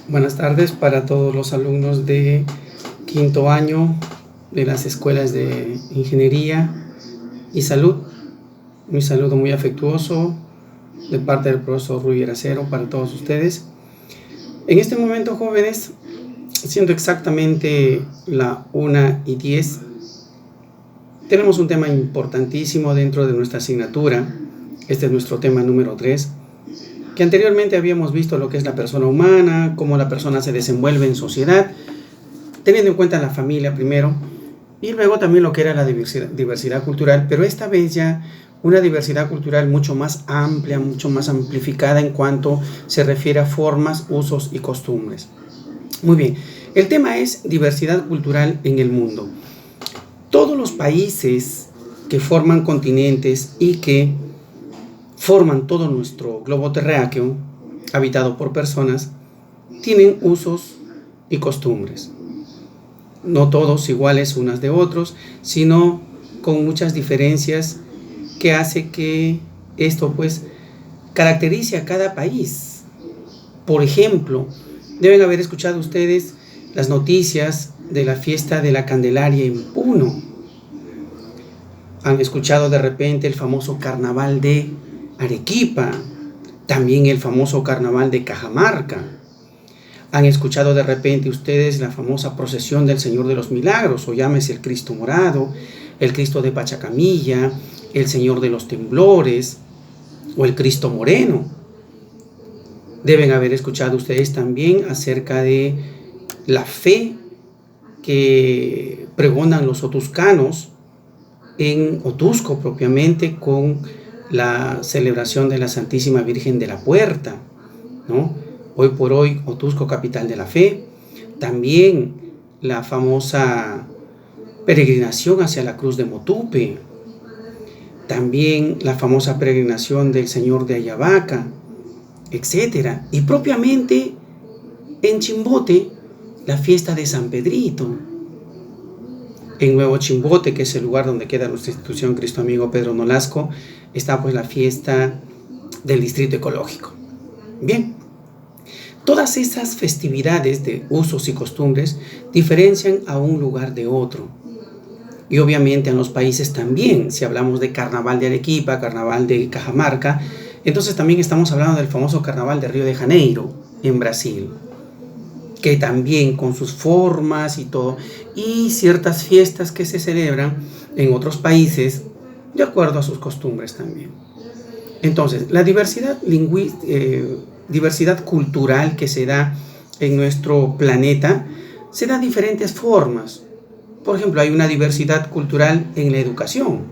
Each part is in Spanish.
Buenas tardes para todos los alumnos de quinto año de las escuelas de Ingeniería y Salud. Un saludo muy afectuoso de parte del profesor Rui Eracero para todos ustedes. En este momento, jóvenes, siendo exactamente la 1:10, tenemos un tema importantísimo dentro de nuestra asignatura. Este es nuestro tema número 3. Que anteriormente habíamos visto lo que es la persona humana, cómo la persona se desenvuelve en sociedad, teniendo en cuenta la familia primero, y luego también lo que era la diversidad cultural, pero esta vez ya una diversidad cultural mucho más amplia, mucho más amplificada en cuanto se refiere a formas, usos y costumbres. Muy bien, el tema es diversidad cultural en el mundo. Todos los países que forman continentes y que forman todo nuestro globo terráqueo, habitado por personas, tienen usos y costumbres. No todos iguales unas de otros, sino con muchas diferencias que hace que esto pues caracterice a cada país. Por ejemplo, deben haber escuchado ustedes las noticias de la fiesta de la Candelaria en Puno. Han escuchado de repente el famoso carnaval de Arequipa, también el famoso carnaval de Cajamarca. Han escuchado de repente ustedes la famosa procesión del Señor de los Milagros, o llámese el Cristo Morado, el Cristo de Pachacamilla, el Señor de los Temblores, o el Cristo Moreno. Deben haber escuchado ustedes también acerca de la fe que pregonan los otuscanos en Otusco propiamente, con la celebración de la Santísima Virgen de la Puerta, ¿no? Hoy por hoy, Otusco, capital de la fe. También la famosa peregrinación hacia la Cruz de Motupe. También la famosa peregrinación del Señor de Ayabaca, etc. Y propiamente en Chimbote, la fiesta de San Pedrito. En Nuevo Chimbote, que es el lugar donde queda nuestra institución Cristo Amigo Pedro Nolasco, está pues la fiesta del Distrito Ecológico. Bien, todas esas festividades de usos y costumbres diferencian a un lugar de otro. Y obviamente en los países también, si hablamos de Carnaval de Arequipa, Carnaval de Cajamarca, entonces también estamos hablando del famoso Carnaval de Río de Janeiro, en Brasil, que también con sus formas y todo, y ciertas fiestas que se celebran en otros países de acuerdo a sus costumbres también. Entonces, la diversidad cultural que se da en nuestro planeta se da de diferentes formas. Por ejemplo, hay una diversidad cultural en la educación.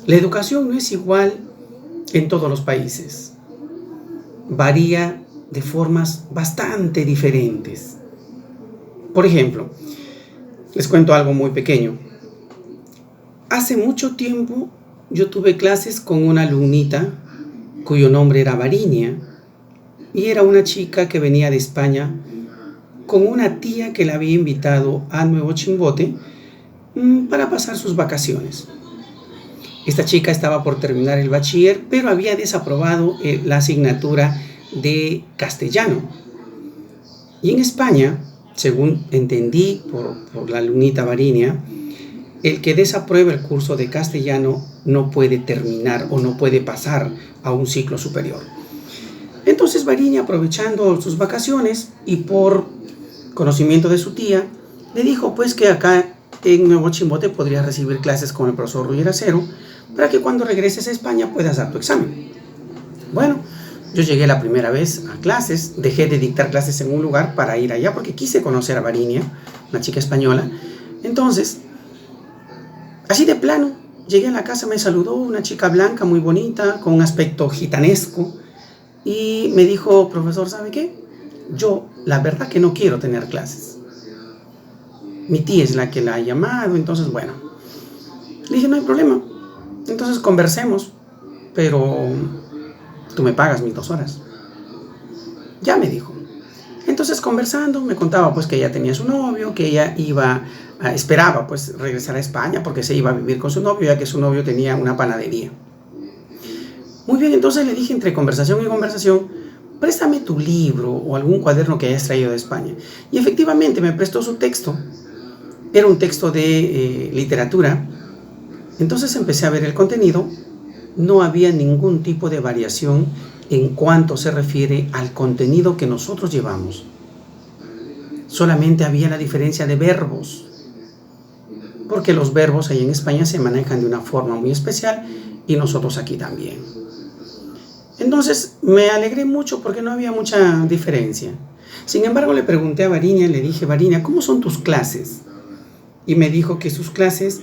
La educación no es igual en todos los países. Varía de formas bastante diferentes. Por ejemplo, les cuento algo muy pequeño. Hace mucho tiempo yo tuve clases con una alumnita cuyo nombre era Varinia, y era una chica que venía de España con una tía que la había invitado a Nuevo Chimbote para pasar sus vacaciones. Esta chica estaba por terminar el bachiller, pero había desaprobado la asignatura de castellano. Y en España, según entendí por la alumnita Varinia, el que desaprueba el curso de castellano no puede terminar o no puede pasar a un ciclo superior. Entonces Varinia, aprovechando sus vacaciones y por conocimiento de su tía, le dijo pues que acá en Nuevo Chimbote podría recibir clases con el profesor Rui Eracero para que cuando regreses a España puedas dar tu examen. Bueno, yo llegué la primera vez a clases, dejé de dictar clases en un lugar para ir allá porque quise conocer a Varinia, una chica española. Entonces, así de plano, llegué a la casa, me saludó una chica blanca muy bonita, con un aspecto gitanesco, y me dijo: profesor, ¿sabe qué? Yo, la verdad que no quiero tener clases. Mi tía es la que la ha llamado, entonces bueno. Le dije: no hay problema, entonces conversemos, pero tú me pagas mis 2 horas. Ya, me dijo. Entonces, conversando, me contaba pues que ella tenía su novio, que ella esperaba pues regresar a España porque se iba a vivir con su novio, ya que su novio tenía una panadería. Muy bien, entonces le dije entre conversación y conversación: préstame tu libro o algún cuaderno que hayas traído de España. Y efectivamente me prestó su texto. Era un texto de literatura. Entonces empecé a ver el contenido. No había ningún tipo de variación en cuanto se refiere al contenido que nosotros llevamos. Solamente había la diferencia de verbos, porque los verbos ahí en España se manejan de una forma muy especial y nosotros aquí también. Entonces me alegré mucho porque no había mucha diferencia. Sin embargo, le pregunté a Variña, le dije: Variña, ¿cómo son tus clases? Y me dijo que sus clases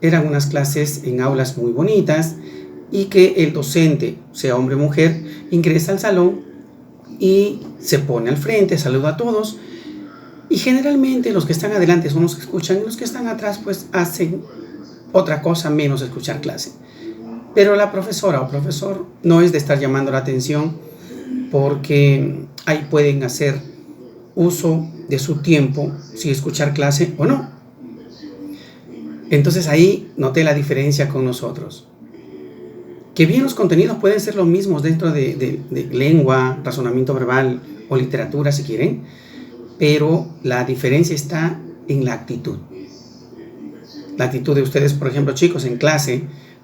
eran unas clases en aulas muy bonitas y que el docente, sea hombre o mujer, ingresa al salón y se pone al frente, saluda a todos, y generalmente los que están adelante son los que escuchan y los que están atrás pues hacen otra cosa menos escuchar clase. Pero la profesora o profesor no es de estar llamando la atención, porque ahí pueden hacer uso de su tiempo si escuchar clase o no. Entonces ahí noté la diferencia con nosotros. Que bien los contenidos pueden ser los mismos dentro de lengua, razonamiento verbal o literatura si quieren, pero la diferencia está en la actitud. La actitud de ustedes, por ejemplo, chicos, en clase,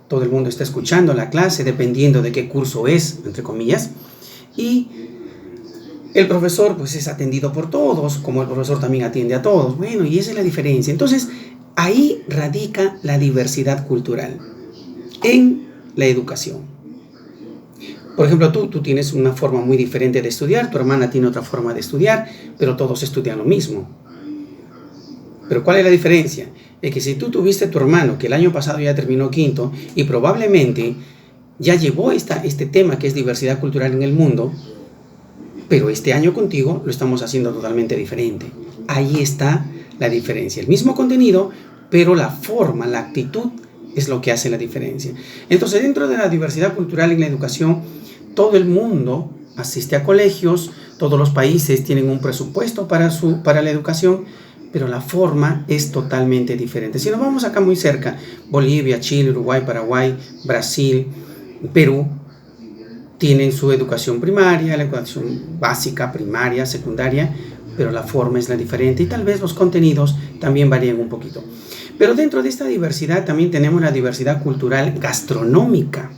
todo el mundo está escuchando la clase dependiendo de qué curso es, entre comillas, y el profesor pues es atendido por todos, como el profesor también atiende a todos. Bueno, y esa es la diferencia. Entonces, ahí radica la diversidad cultural en la educación. Por ejemplo, tú tienes una forma muy diferente de estudiar, tu hermana tiene otra forma de estudiar, pero todos estudian lo mismo. Pero ¿cuál es la diferencia? Es que si tú tuviste tu hermano que el año pasado ya terminó quinto y probablemente ya llevó este tema que es diversidad cultural en el mundo, pero este año contigo lo estamos haciendo totalmente diferente. Ahí está la diferencia. El mismo contenido, pero la forma, la actitud es lo que hace la diferencia. Entonces, dentro de la diversidad cultural en la educación, todo el mundo asiste a colegios, todos los países tienen un presupuesto para la educación, pero la forma es totalmente diferente. Si nos vamos acá muy cerca, Bolivia, Chile, Uruguay, Paraguay, Brasil, Perú, tienen su educación primaria, la educación básica, primaria, secundaria, pero la forma es la diferente y tal vez los contenidos también varían un poquito. Pero dentro de esta diversidad también tenemos la diversidad cultural gastronómica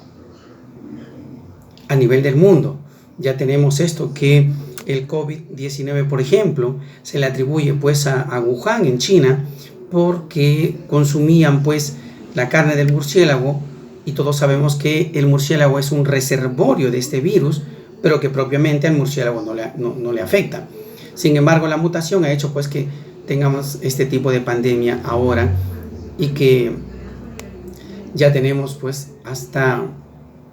a nivel del mundo. Ya tenemos esto que el COVID-19, por ejemplo, se le atribuye pues a Wuhan, en China, porque consumían pues la carne del murciélago, y todos sabemos que el murciélago es un reservorio de este virus, pero que propiamente al murciélago no le afecta. Sin embargo, la mutación ha hecho pues que tengamos este tipo de pandemia ahora y que ya tenemos pues hasta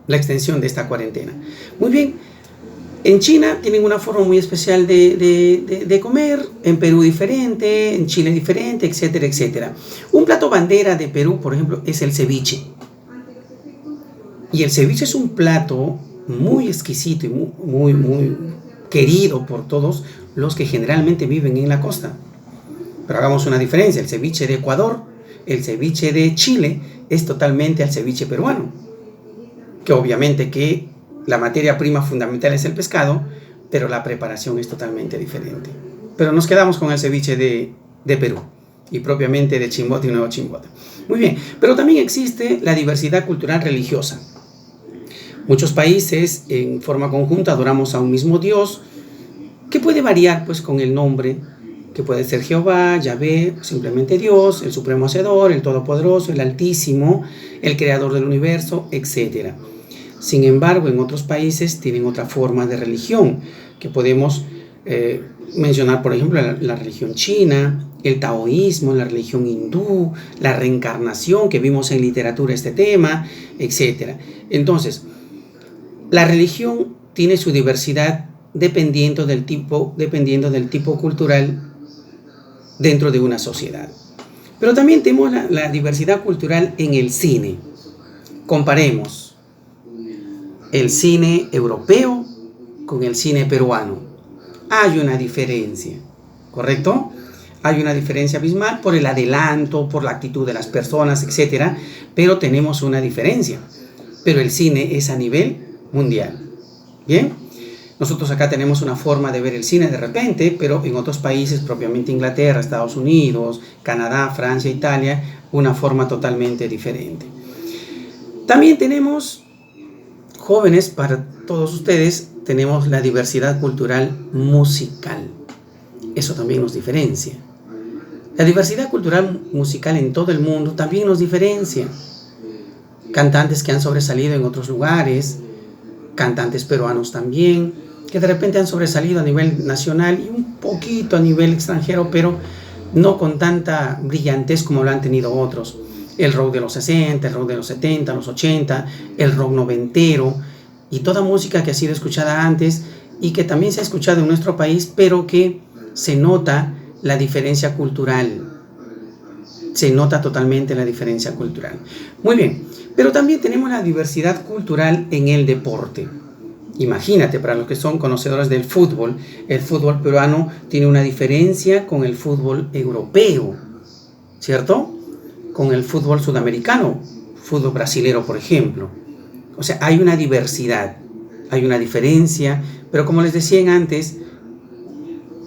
la extensión de esta cuarentena. Muy bien, en China tienen una forma muy especial de comer, en Perú diferente, en Chile diferente, etcétera, etcétera. Un plato bandera de Perú, por ejemplo, es el ceviche. Y el ceviche es un plato muy exquisito y muy querido por todos los que generalmente viven en la costa. Pero hagamos una diferencia: el ceviche de Ecuador, el ceviche de Chile es totalmente al ceviche peruano, que obviamente que la materia prima fundamental es el pescado, pero la preparación es totalmente diferente. Pero nos quedamos con el ceviche de Perú y propiamente de Chimbote y Nuevo Chimbote. Muy bien, pero también existe la diversidad cultural religiosa. Muchos países en forma conjunta adoramos a un mismo Dios, que puede variar pues con el nombre, que puede ser Jehová, Yahvé, simplemente Dios, el Supremo Hacedor, el Todopoderoso, el Altísimo, el Creador del Universo, etc. Sin embargo, en otros países tienen otra forma de religión, que podemos mencionar, por ejemplo, la religión china, el taoísmo, la religión hindú, la reencarnación, que vimos en literatura este tema, etc. Entonces, la religión tiene su diversidad dependiendo del tipo cultural dentro de una sociedad. Pero también tenemos la diversidad cultural en el cine. Comparemos el cine europeo con el cine peruano. Hay una diferencia, ¿correcto? Hay una diferencia abismal por el adelanto, por la actitud de las personas, etc. Pero tenemos una diferencia. Pero el cine es a nivel mundial. ¿Bien? Nosotros acá tenemos una forma de ver el cine de repente, pero en otros países, propiamente Inglaterra, Estados Unidos, Canadá, Francia, Italia, una forma totalmente diferente. También tenemos, jóvenes, para todos ustedes, tenemos la diversidad cultural musical. Eso también nos diferencia. La diversidad cultural musical en todo el mundo también nos diferencia. Cantantes que han sobresalido en otros lugares, cantantes peruanos también, que de repente han sobresalido a nivel nacional y un poquito a nivel extranjero, pero no con tanta brillantez como lo han tenido otros. El rock de los 60, el rock de los 70, los 80, el rock noventero y toda música que ha sido escuchada antes y que también se ha escuchado en nuestro país, pero que se nota la diferencia cultural. Se nota totalmente la diferencia cultural. Muy bien, pero también tenemos la diversidad cultural en el deporte. Imagínate, para los que son conocedores del fútbol, el fútbol peruano tiene una diferencia con el fútbol europeo, ¿cierto? Con el fútbol sudamericano, fútbol brasilero, por ejemplo. O sea, hay una diversidad, hay una diferencia, pero como les decía antes,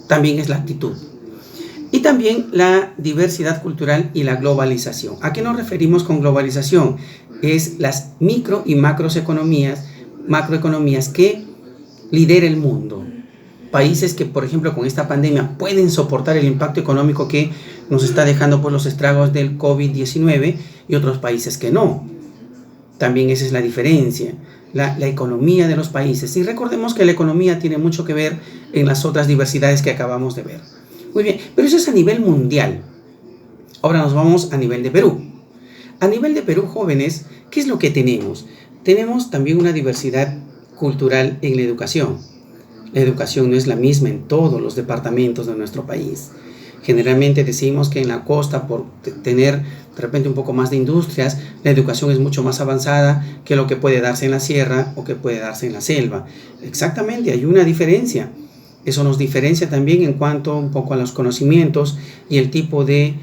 también es la actitud. Y también la diversidad cultural y la globalización. ¿A qué nos referimos con globalización? Es las micro y macroeconomías que lidera el mundo. Países que, por ejemplo, con esta pandemia pueden soportar el impacto económico que nos está dejando por los estragos del COVID-19 y otros países que no. También esa es la diferencia, la economía de los países. Y recordemos que la economía tiene mucho que ver en las otras diversidades que acabamos de ver. Muy bien, pero eso es a nivel mundial. Ahora nos vamos a nivel de Perú. A nivel de Perú, jóvenes, ¿qué es lo que tenemos? Tenemos también una diversidad cultural en la educación. La educación no es la misma en todos los departamentos de nuestro país. Generalmente decimos que en la costa, por tener de repente un poco más de industrias, la educación es mucho más avanzada que lo que puede darse en la sierra o que puede darse en la selva. Exactamente, hay una diferencia. Eso nos diferencia también en cuanto un poco a los conocimientos y el tipo de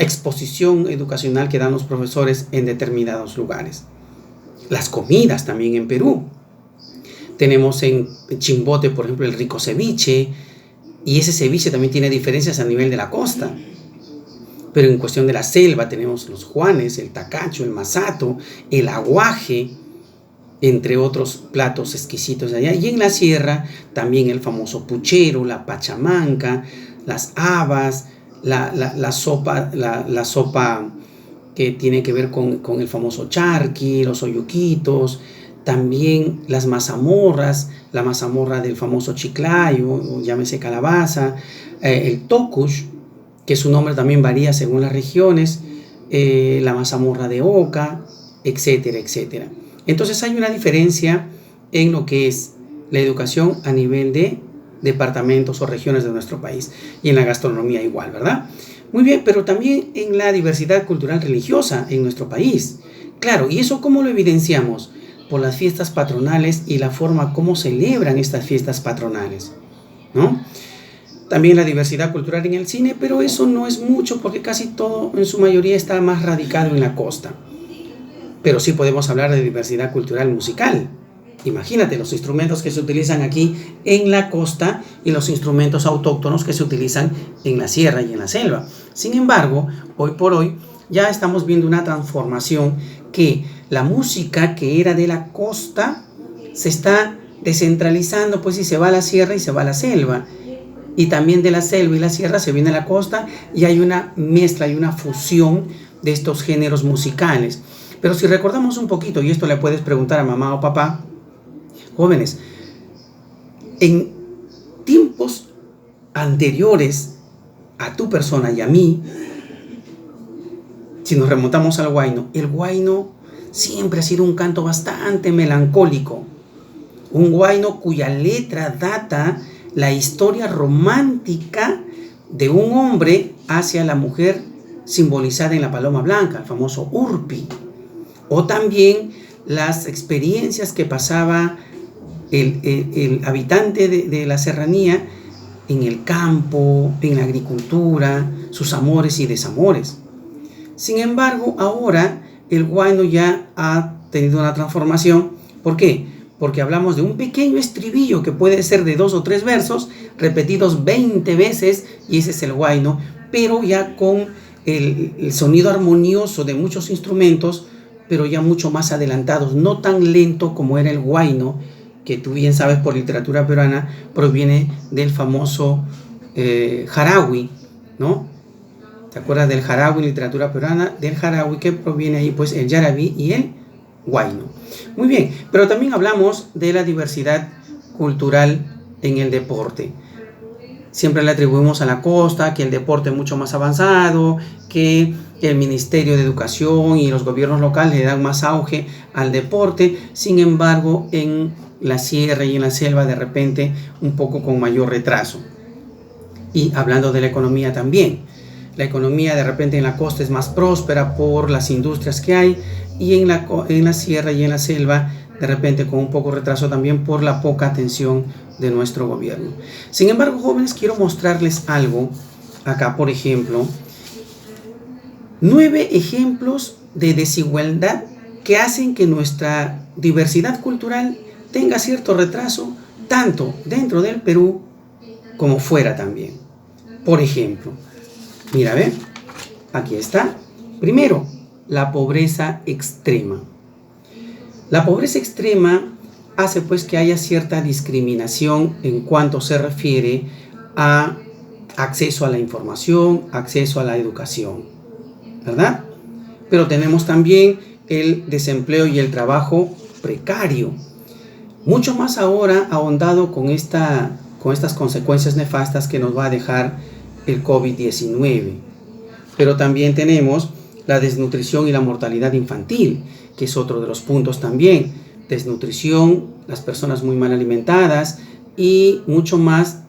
exposición educacional que dan los profesores en determinados lugares. Las comidas también en Perú. Tenemos en Chimbote, por ejemplo, el rico ceviche, y ese ceviche también tiene diferencias a nivel de la costa. Pero en cuestión de la selva tenemos los juanes, el tacacho, el masato, el aguaje, entre otros platos exquisitos de allá. Y en la sierra también el famoso puchero, la pachamanca, las habas, la sopa que tiene que ver con el famoso charqui, los oyuquitos, también las mazamorras, la mazamorra del famoso chiclayo, o llámese calabaza, el tocush, que su nombre también varía según las regiones, la mazamorra de oca, etcétera, etcétera. Entonces hay una diferencia en lo que es la educación a nivel de departamentos o regiones de nuestro país, y en la gastronomía igual, ¿verdad? Muy bien, pero también en la diversidad cultural religiosa en nuestro país. Claro, ¿y eso cómo lo evidenciamos? Por las fiestas patronales y la forma como celebran estas fiestas patronales, ¿no? También la diversidad cultural en el cine, pero eso no es mucho porque casi todo en su mayoría está más radicado en la costa. Pero sí podemos hablar de diversidad cultural musical. Imagínate los instrumentos que se utilizan aquí en la costa y los instrumentos autóctonos que se utilizan en la sierra y en la selva. Sin embargo, hoy por hoy ya estamos viendo una transformación que la música que era de la costa se está descentralizando, pues, y se va a la sierra y se va a la selva. Y también de la selva y la sierra se viene a la costa y hay una mezcla, hay una fusión de estos géneros musicales. Pero si recordamos un poquito, y esto le puedes preguntar a mamá o papá, jóvenes, en tiempos anteriores a tu persona y a mí, si nos remontamos al huayno, el huayno siempre ha sido un canto bastante melancólico. Un huayno cuya letra data la historia romántica de un hombre hacia la mujer simbolizada en la paloma blanca, el famoso Urpi. O también las experiencias que pasaba el habitante de la serranía en el campo, en la agricultura, sus amores y desamores. Sin embargo, ahora el huayno ya ha tenido una transformación. ¿Por qué? porque hablamos de un pequeño estribillo que puede ser de 2 o 3 versos repetidos 20 veces, y ese es el huayno, pero ya con el sonido armonioso de muchos instrumentos, pero ya mucho más adelantados, no tan lento como era el huayno, que tú bien sabes por literatura peruana proviene del famoso jarawi, ¿no? ¿Te acuerdas del jarawi en literatura peruana? Del jarawi que proviene ahí pues el yarabí y el huayno. Muy bien, pero también hablamos de la diversidad cultural en el deporte. Siempre le atribuimos a la costa que el deporte es mucho más avanzado, que el Ministerio de Educación y los gobiernos locales le dan más auge al deporte. Sin embargo, en la sierra y en la selva de repente un poco con mayor retraso. Y hablando de la economía también, la economía de repente en la costa es más próspera por las industrias que hay, y en la sierra y en la selva de repente con un poco retraso también por la poca atención de nuestro gobierno. Sin embargo, jóvenes, quiero mostrarles algo acá, por ejemplo, 9 ejemplos de desigualdad que hacen que nuestra diversidad cultural tenga cierto retraso, tanto dentro del Perú como fuera también. Por ejemplo, mira, ve, aquí está. Primero, la pobreza extrema. La pobreza extrema hace pues que haya cierta discriminación en cuanto se refiere a acceso a la información, acceso a la educación, ¿verdad? Pero tenemos también el desempleo y el trabajo precario. Mucho más ahora ahondado con estas consecuencias nefastas que nos va a dejar el COVID-19. Pero también tenemos la desnutrición y la mortalidad infantil, que es otro de los puntos también. Desnutrición, las personas muy mal alimentadas, y mucho más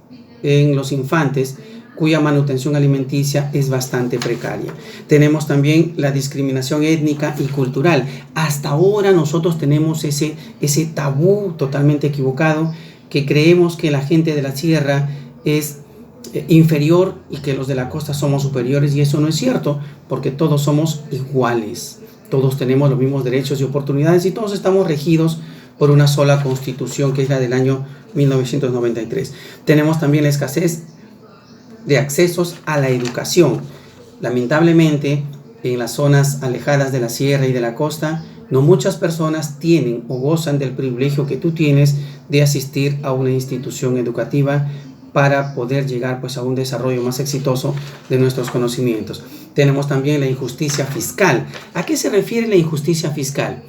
en los infantes, cuya manutención alimenticia es bastante precaria. Tenemos también la discriminación étnica y cultural. Hasta ahora nosotros tenemos ese tabú totalmente equivocado, que creemos que la gente de la sierra es inferior y que los de la costa somos superiores, y eso no es cierto, porque todos somos iguales, todos tenemos los mismos derechos y oportunidades, y todos estamos regidos por una sola constitución, que es la del año 1993. Tenemos también la escasez de accesos a la educación. Lamentablemente, en las zonas alejadas de la sierra y de la costa, no muchas personas tienen o gozan del privilegio que tú tienes de asistir a una institución educativa para poder llegar pues a un desarrollo más exitoso de nuestros conocimientos. Tenemos también la injusticia fiscal. ¿A qué se refiere la injusticia fiscal?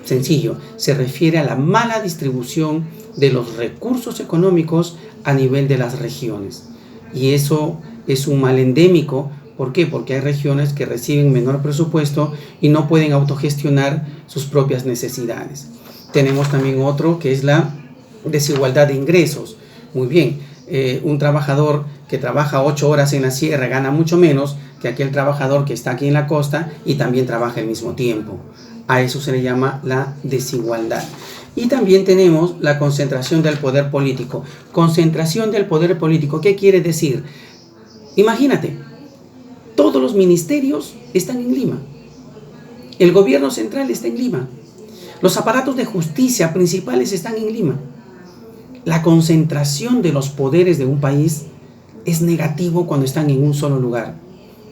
Sencillo, se refiere a la mala distribución de los recursos económicos a nivel de las regiones. Y eso es un mal endémico. ¿Por qué? Porque hay regiones que reciben menor presupuesto y no pueden autogestionar sus propias necesidades. Tenemos también otro, que es la desigualdad de ingresos. Muy bien, un trabajador que trabaja 8 horas en la sierra gana mucho menos que aquel trabajador que está aquí en la costa y también trabaja al mismo tiempo. A eso se le llama la desigualdad. Y también tenemos la concentración del poder político. Concentración del poder político, ¿qué quiere decir? Imagínate, todos los ministerios están en Lima. El gobierno central está en Lima. Los aparatos de justicia principales están en Lima. La concentración de los poderes de un país es negativo cuando están en un solo lugar.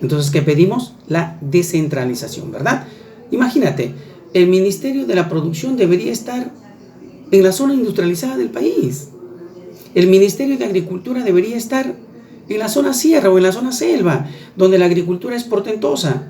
Entonces, ¿qué pedimos? La descentralización, ¿verdad? Imagínate, el Ministerio de la Producción debería estar en la zona industrializada del país. El Ministerio de Agricultura debería estar en la zona sierra o en la zona selva, donde la agricultura es portentosa.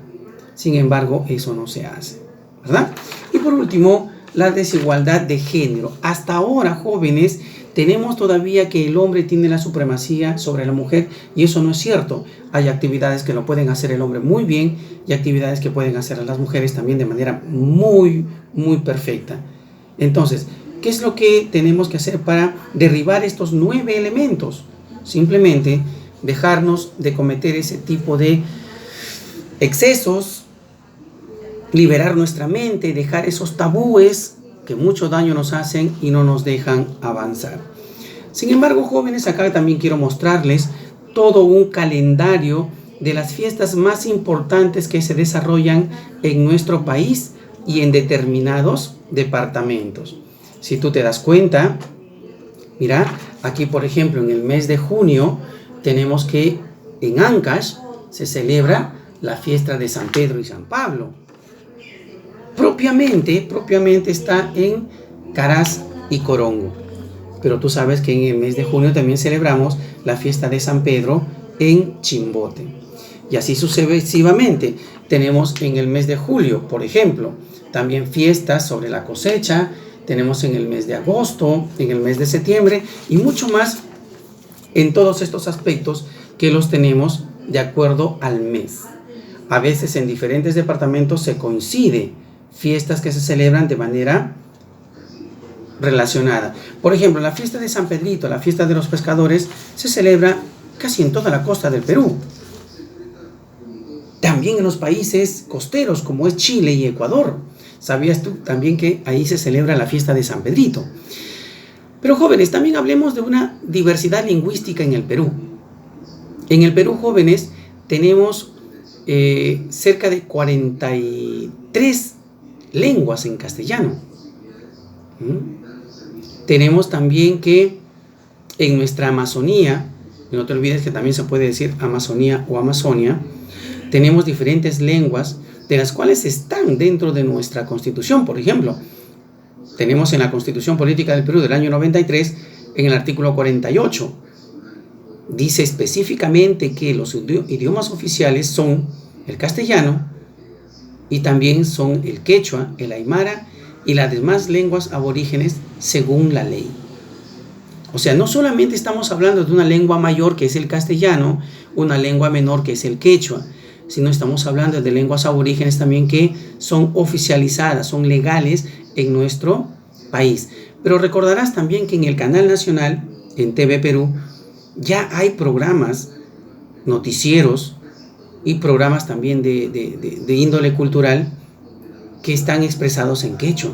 Sin embargo, eso no se hace, ¿verdad? Y por último, la desigualdad de género. Hasta ahora, jóvenes, tenemos todavía que el hombre tiene la supremacía sobre la mujer, y eso no es cierto. Hay actividades que lo pueden hacer el hombre muy bien y actividades que pueden hacer las mujeres también de manera muy, muy perfecta. Entonces, ¿qué es lo que tenemos que hacer para derribar estos 9 elementos? Simplemente dejarnos de cometer ese tipo de excesos, liberar nuestra mente, dejar esos tabúes que mucho daño nos hacen y no nos dejan avanzar. Sin embargo, jóvenes, acá también quiero mostrarles todo un calendario de las fiestas más importantes que se desarrollan en nuestro país y en determinados departamentos. Si tú te das cuenta, mira, aquí por ejemplo en el mes de junio tenemos que en Ancash se celebra la fiesta de San Pedro y San Pablo. Propiamente está en Caraz y Corongo. Pero tú sabes que en el mes de junio también celebramos la fiesta de San Pedro en Chimbote. Y así sucesivamente. Tenemos en el mes de julio, por ejemplo, también fiestas sobre la cosecha. Tenemos en el mes de agosto, en el mes de septiembre y mucho más en todos estos aspectos que los tenemos de acuerdo al mes. A veces en diferentes departamentos se coincide fiestas que se celebran de manera relacionada. Por ejemplo, la fiesta de San Pedrito, la fiesta de los pescadores, se celebra casi en toda la costa del Perú. También en los países costeros como es Chile y Ecuador. ¿Sabías tú también que ahí se celebra la fiesta de San Pedrito? Pero jóvenes, también hablemos de una diversidad lingüística en el Perú. En el Perú, jóvenes, tenemos cerca de 43 lenguas en castellano. Tenemos también que en nuestra Amazonía, no te olvides que también se puede decir Amazonía o Amazonia, tenemos diferentes lenguas de las cuales están dentro de nuestra Constitución. Por ejemplo, tenemos en la Constitución Política del Perú del año 93, en el artículo 48, dice específicamente que los idiomas oficiales son el castellano y también son el quechua, el aymara y las demás lenguas aborígenes según la ley. O sea, no solamente estamos hablando de una lengua mayor que es el castellano, una lengua menor que es el quechua, sino estamos hablando de lenguas aborígenes también que son oficializadas, son legales en nuestro país. Pero recordarás también que en el canal nacional, en TV Perú, ya hay programas, noticieros y programas también de índole cultural que están expresados en quechua.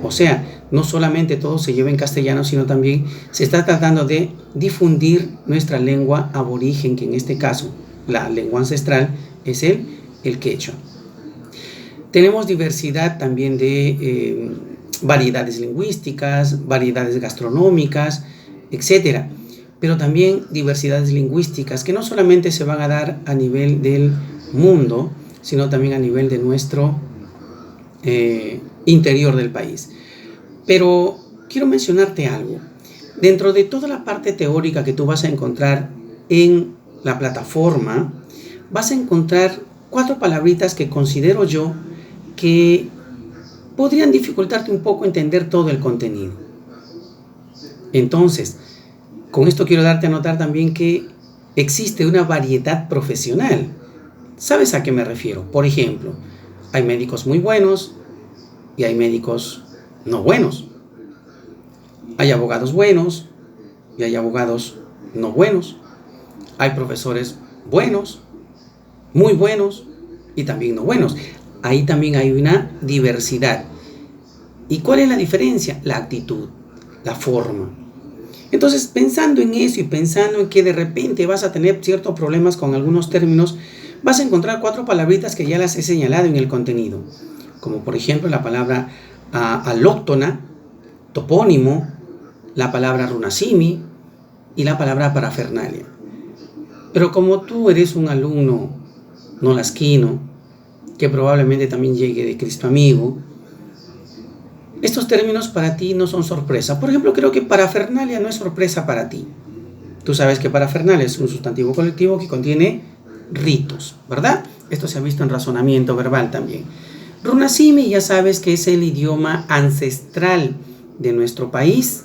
O sea, no solamente todo se lleva en castellano, sino también se está tratando de difundir nuestra lengua aborigen, que en este caso, la lengua ancestral, es el quechua. Tenemos diversidad también de variedades lingüísticas, variedades gastronómicas, etc. Pero también diversidades lingüísticas que no solamente se van a dar a nivel del mundo, sino también a nivel de nuestro interior del país. Pero quiero mencionarte algo. Dentro de toda la parte teórica que tú vas a encontrar en la plataforma, vas a encontrar 4 palabritas que considero yo que podrían dificultarte un poco entender todo el contenido. Entonces, con esto quiero darte a notar también que existe una variedad profesional. ¿Sabes a qué me refiero? Por ejemplo, hay médicos muy buenos y hay médicos no buenos. Hay abogados buenos y hay abogados no buenos. Hay profesores buenos, muy buenos y también no buenos. Ahí también hay una diversidad. ¿Y cuál es la diferencia? La actitud, la forma. Entonces, pensando en eso y pensando en que de repente vas a tener ciertos problemas con algunos términos, vas a encontrar 4 palabritas que ya las he señalado en el contenido. Como por ejemplo la palabra alóctona, topónimo, la palabra runasimi y la palabra parafernalia. Pero como tú eres un alumno nolasquino, que probablemente también llegue de Cristo Amigo, estos términos para ti no son sorpresa. Por ejemplo, creo que parafernalia no es sorpresa para ti. Tú sabes que parafernalia es un sustantivo colectivo que contiene ritos, ¿verdad? Esto se ha visto en razonamiento verbal también. Runasimi ya sabes que es el idioma ancestral de nuestro país,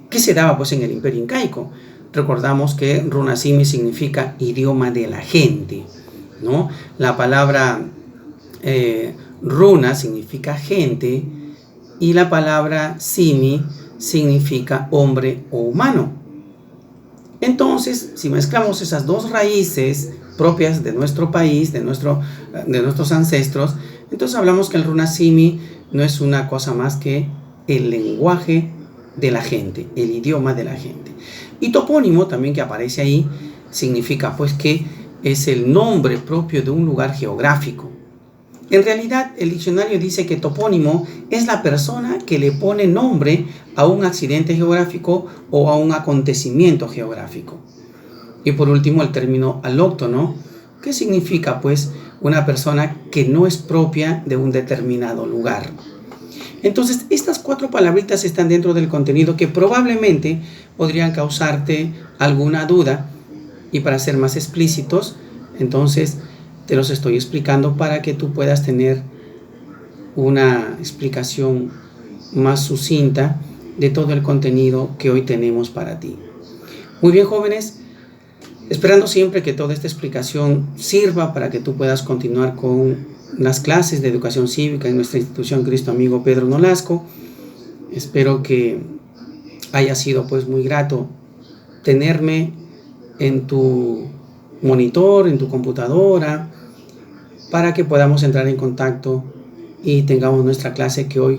que se daba pues en el Imperio Incaico. Recordamos que runasimi significa idioma de la gente, ¿no? La palabra runa significa gente y la palabra simi significa hombre o humano. Entonces, si mezclamos esas 2 raíces propias de nuestro país, de nuestros ancestros, entonces hablamos que el runasimi no es una cosa más que el lenguaje de la gente, el idioma de la gente. Y topónimo, también que aparece ahí, significa pues que es el nombre propio de un lugar geográfico. En realidad, el diccionario dice que topónimo es la persona que le pone nombre a un accidente geográfico o a un acontecimiento geográfico. Y por último, el término alóctono, que significa pues una persona que no es propia de un determinado lugar. Entonces, estas 4 palabritas están dentro del contenido que probablemente podrían causarte alguna duda, y para ser más explícitos, entonces te los estoy explicando para que tú puedas tener una explicación más sucinta de todo el contenido que hoy tenemos para ti. Muy bien, jóvenes, esperando siempre que toda esta explicación sirva para que tú puedas continuar con las clases de educación cívica en nuestra institución Cristo Amigo Pedro Nolasco. Espero que haya sido pues muy grato tenerme en tu monitor, en tu computadora, para que podamos entrar en contacto y tengamos nuestra clase que hoy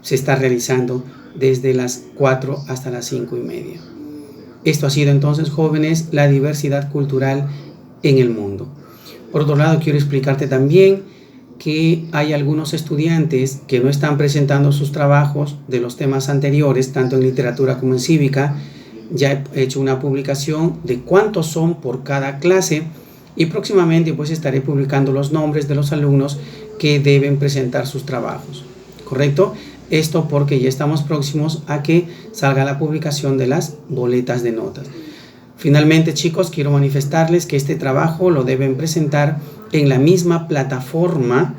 se está realizando desde las 4 hasta las 5:30. Esto ha sido entonces, jóvenes, la diversidad cultural en el mundo. Por otro lado, quiero explicarte también que hay algunos estudiantes que no están presentando sus trabajos de los temas anteriores, tanto en literatura como en cívica. Ya he hecho una publicación de cuántos son por cada clase y próximamente pues estaré publicando los nombres de los alumnos que deben presentar sus trabajos, ¿correcto? Esto porque ya estamos próximos a que salga la publicación de las boletas de notas. Finalmente, chicos, quiero manifestarles que este trabajo lo deben presentar en la misma plataforma,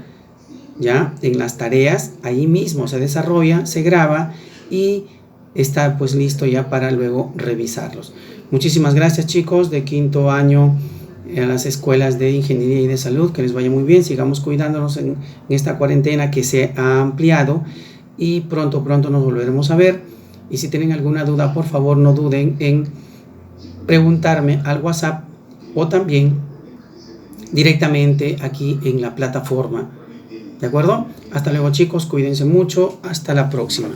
ya en las tareas, ahí mismo se desarrolla, se graba y está pues listo ya para luego revisarlos. Muchísimas gracias, chicos de 5º año a las escuelas de ingeniería y de salud, que les vaya muy bien, sigamos cuidándonos en esta cuarentena que se ha ampliado y pronto nos volveremos a ver. Y si tienen alguna duda, por favor no duden en preguntarme al WhatsApp o también directamente aquí en la plataforma. ¿De acuerdo? Hasta luego, chicos, cuídense mucho, hasta la próxima.